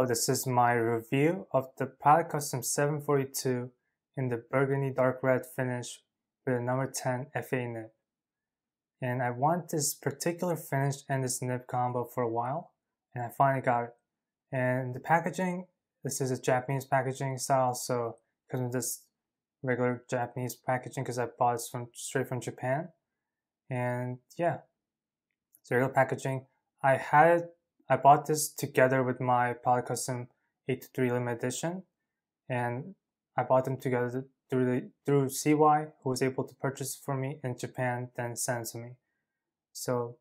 So this is my review of the Pilot Custom 742 in the Burgundy dark red finish with a number 10 FA nib. And I want this particular finish and this nib combo for a while, and I finally got it. And the packaging, this is a Japanese packaging style, so it comes with this regular Japanese packaging because I bought it straight from Japan. And yeah, it's regular packaging. I bought this together with my Pilot Custom 823 limited edition, and I bought them together through CY, who was able to purchase for me in Japan, then send it to me. So,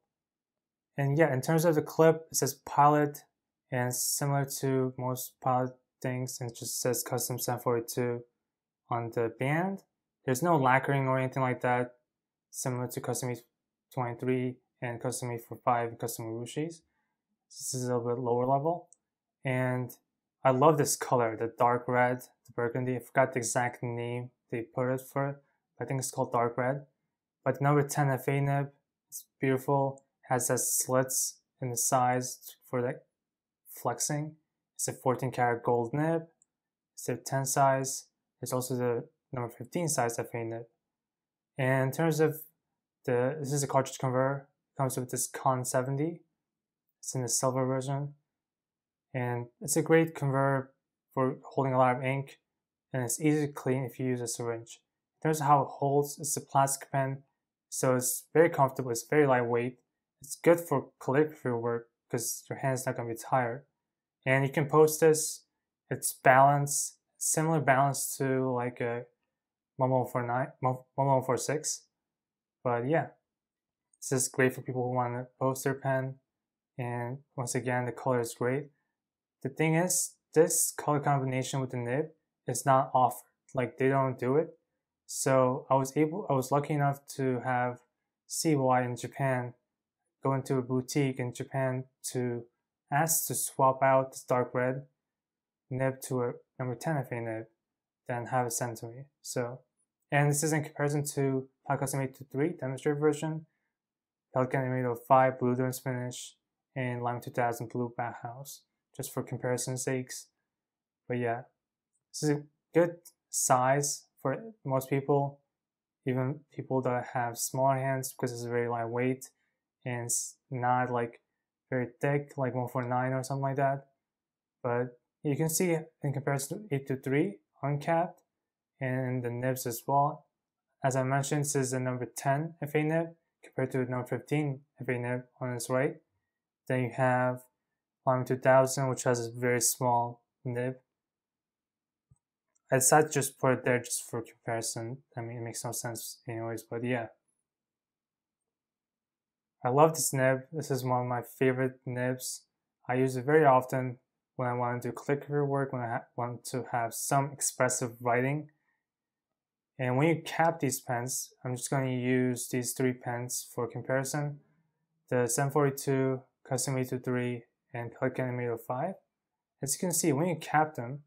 and yeah, in terms of the clip, it says Pilot, and it's similar to most Pilot things, and it just says Custom 742 on the band. There's no lacquering or anything like that, similar to Custom 823 and Custom 845 and Custom Urushi's. This is a little bit lower level, and I love this color, the dark red, the burgundy. I forgot the exact name they put it for. I think it's called dark red. But the number 10 FA nib, it's beautiful. Has that slits in the sides for the flexing. It's a 14 karat gold nib. It's a 10 size. There's also the number 15 size FA nib. And in terms of this is a cartridge converter. It comes with this Con 70. It's in the silver version, and it's a great converter for holding a lot of ink, and it's easy to clean if you use a syringe. In terms of how it holds, it's a plastic pen, so it's very comfortable, it's very lightweight. It's good for calligraphy work because your hand's not going to be tired. And you can post this, it's balanced, similar balance to like a Momo 46. But yeah, this is great for people who want to post their pen. And once again, the color is great. The thing is, this color combination with the nib is not offered. Like, they don't do it. So I was lucky enough to have CY in Japan go into a boutique in Japan to ask to swap out this dark red nib to a number 10 FA nib, then have it sent to me. So, and this is in comparison to Pilot Custom 823 demonstrator version, Pelican 805 blue domes finish, and Lime 2000 blue backhouse, just for comparison sakes. But yeah, this is a good size for most people, even people that have smaller hands, because it's very lightweight and it's not like very thick like 149 or something like that. But you can see in comparison to 823 uncapped and the nibs as well. As I mentioned, this is the number 10 FA nib compared to the number 15 FA nib on its right. Then you have Lime 2000, which has a very small nib. I decided to just put it there just for comparison. I mean, it makes no sense anyways, but yeah. I love this nib. This is one of my favorite nibs. I use it very often when I want to do calligraphy work, when I want to have some expressive writing. And when you cap these pens, I'm just going to use these three pens for comparison. The 742, Custom 823, and Pelican 805. As you can see, when you cap them,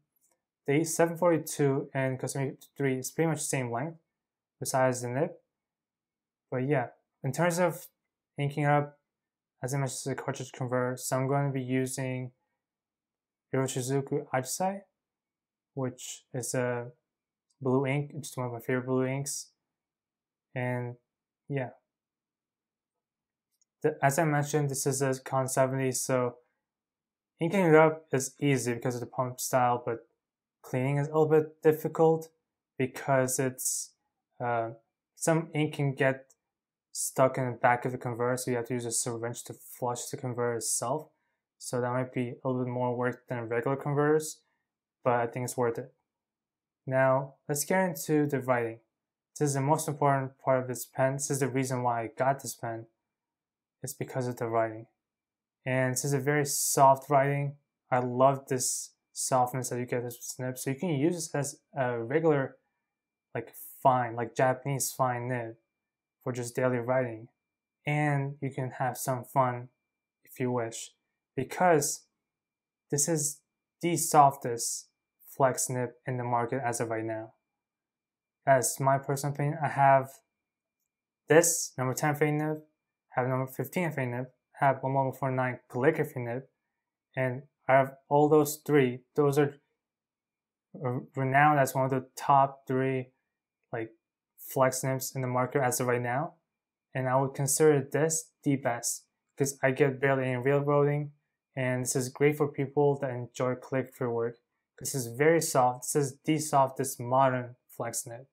the 742 and Custom 823 is pretty much the same length, besides the nib. But yeah, in terms of inking up, as I mentioned, it's a cartridge converter, so I'm going to be using Iroshizuku Ajisai, which is a blue ink, just one of my favorite blue inks. And yeah, as I mentioned, this is a Con 70, so inking it up is easy because of the pump style, but cleaning is a little bit difficult because it's some ink can get stuck in the back of the converter, so you have to use a syringe to flush the converter itself. So that might be a little bit more work than regular converters, but I think it's worth it. Now, let's get into the writing. This is the most important part of this pen. This is the reason why I got this pen. It's because of the writing. And this is a very soft writing. I love this softness that you get with this nib. So you can use this as a regular, like fine, like Japanese fine nib for just daily writing. And you can have some fun if you wish, because this is the softest flex nib in the market as of right now. As my personal opinion, I have this number 10 FA nib, have number 15 FA nib, have 1149 calligraphy nib, and I have all those three. Those are renowned as one of the top three like flex nibs in the market as of right now, and I would consider this the best because I get barely any railroading, and this is great for people that enjoy calligraphy work because this is very soft. This is the softest modern flex nib.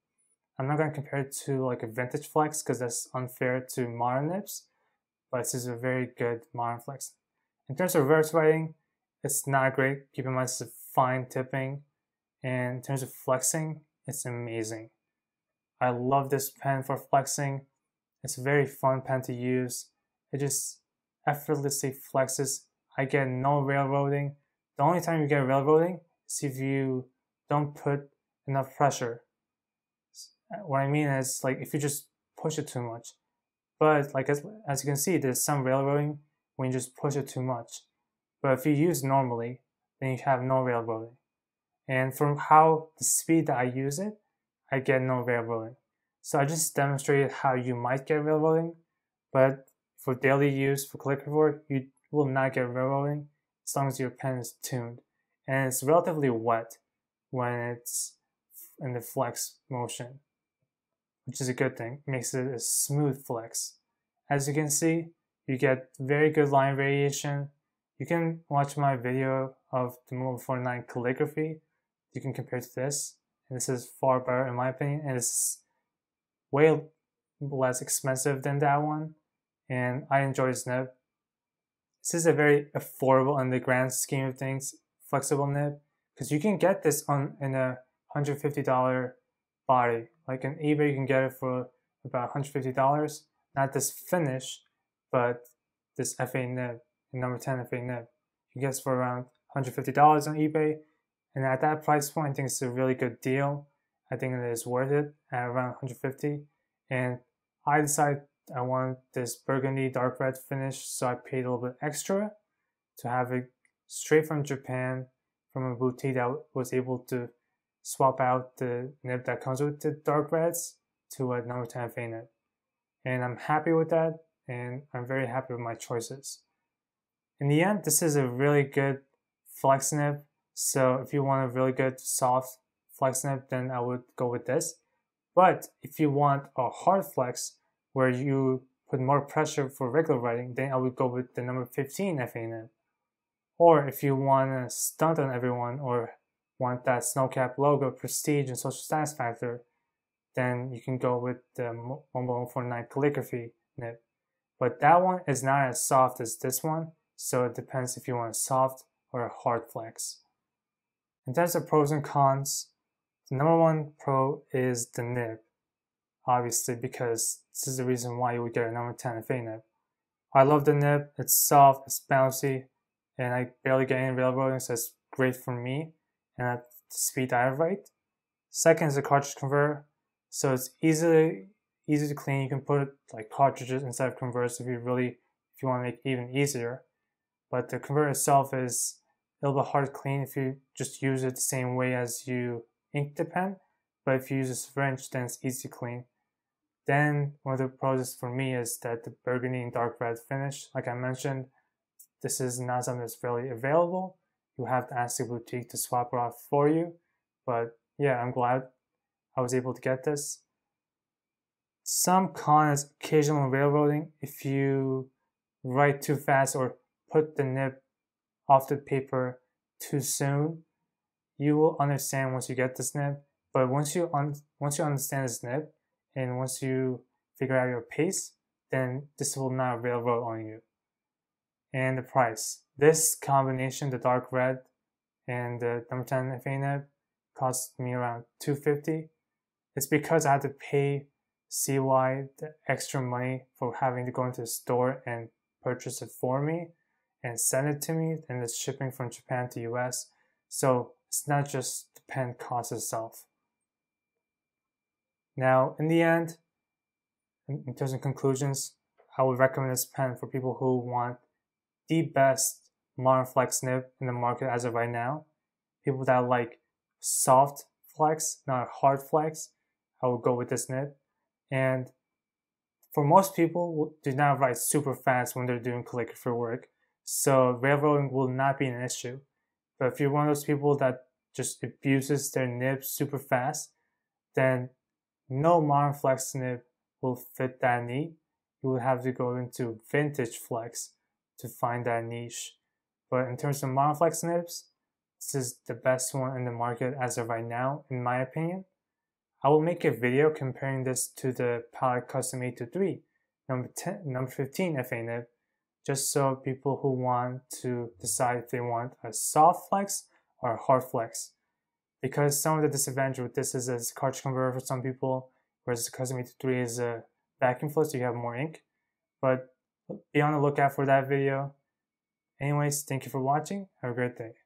I'm not going to compare it to like a vintage flex because that's unfair to modern nibs, but this is a very good modern flex. In terms of reverse writing, it's not great. Keep in mind, this is fine tipping, and in terms of flexing, it's amazing. I love this pen for flexing. It's a very fun pen to use. It just effortlessly flexes. I get no railroading. The only time you get railroading is if you don't put enough pressure. What I mean is like if you just push it too much. But like as you can see, there's some railroading when you just push it too much. But if you use normally, then you have no railroading. And from how the speed that I use it, I get no railroading. So I just demonstrated how you might get railroading, but for daily use, for calligraphy work, you will not get railroading as long as your pen is tuned. And it's relatively wet when it's in the flex motion, which is a good thing. It makes it a smooth flex. As you can see, you get very good line variation. You can watch my video of the Tomoe 49 calligraphy. You can compare to this, and this is far better in my opinion, and it's way less expensive than that one, and I enjoy this nib. This is a very affordable in the grand scheme of things flexible nib, because you can get this in a $150 body. Like on eBay, you can get it for about $150. Not this finish, but this FA nib, the number 10 FA nib. You get this for around $150 on eBay, and at that price point, I think it's a really good deal. I think it is worth it at around $150. And I decided I want this burgundy dark red finish, so I paid a little bit extra to have it straight from Japan, from a boutique that was able to swap out the nib that comes with the dark reds to a number 10 FA nib. And I'm happy with that, and I'm very happy with my choices. In the end, this is a really good flex nib. So if you want a really good soft flex nib, then I would go with this. But if you want a hard flex where you put more pressure for regular writing, then I would go with the number 15 FA nib. Or if you want to stunt on everyone or want that snowcap logo, prestige, and social status factor, then you can go with the 149 calligraphy nib. But that one is not as soft as this one, so it depends if you want a soft or a hard flex. In terms of pros and cons, the number one pro is the nib, obviously, because this is the reason why you would get a number 10 FA nib. I love the nib, it's soft, it's bouncy, and I barely get any railroading, so it's great for me and at the speed I write. Second is the cartridge converter, so it's easy to clean. You can put like cartridges instead of converters if you want to make it even easier. But the converter itself is a little bit hard to clean if you just use it the same way as you ink the pen. But if you use a syringe, then it's easy to clean. Then one of the pros for me is that the burgundy and dark red finish, like I mentioned, this is not something that's really available. You have to ask the boutique to swap it off for you. But yeah, I'm glad I was able to get this. Some con is occasional railroading. If you write too fast or put the nib off the paper too soon, you will understand once you get this nib. But once you understand this nib, and once you figure out your pace, then this will not railroad on you. And the price. This combination, the dark red and the number 10 FA nib, cost me around $250. It's because I had to pay CY the extra money for having to go into the store and purchase it for me and send it to me, and it's shipping from Japan to US. So it's not just the pen cost itself. Now, in the end, in terms of conclusions, I would recommend this pen for people who want the best modern flex nib in the market as of right now. People that like soft flex, not hard flex, I would go with this nib. And for most people who do not write super fast when they're doing calligraphy work, so railroading will not be an issue. But if you're one of those people that just abuses their nib super fast, then no modern flex nib will fit that need. You will have to go into vintage flex to find that niche. But in terms of modern flex nibs, this is the best one in the market as of right now, in my opinion. I will make a video comparing this to the Palette Custom 823 number 15 FA nib, just so people who want to decide if they want a soft flex or a hard flex. Because some of the disadvantage with this is a cartridge converter for some people, whereas the Custom 823 is a vacuum flow, so you have more ink. But be on the lookout for that video. Anyways, thank you for watching. Have a great day.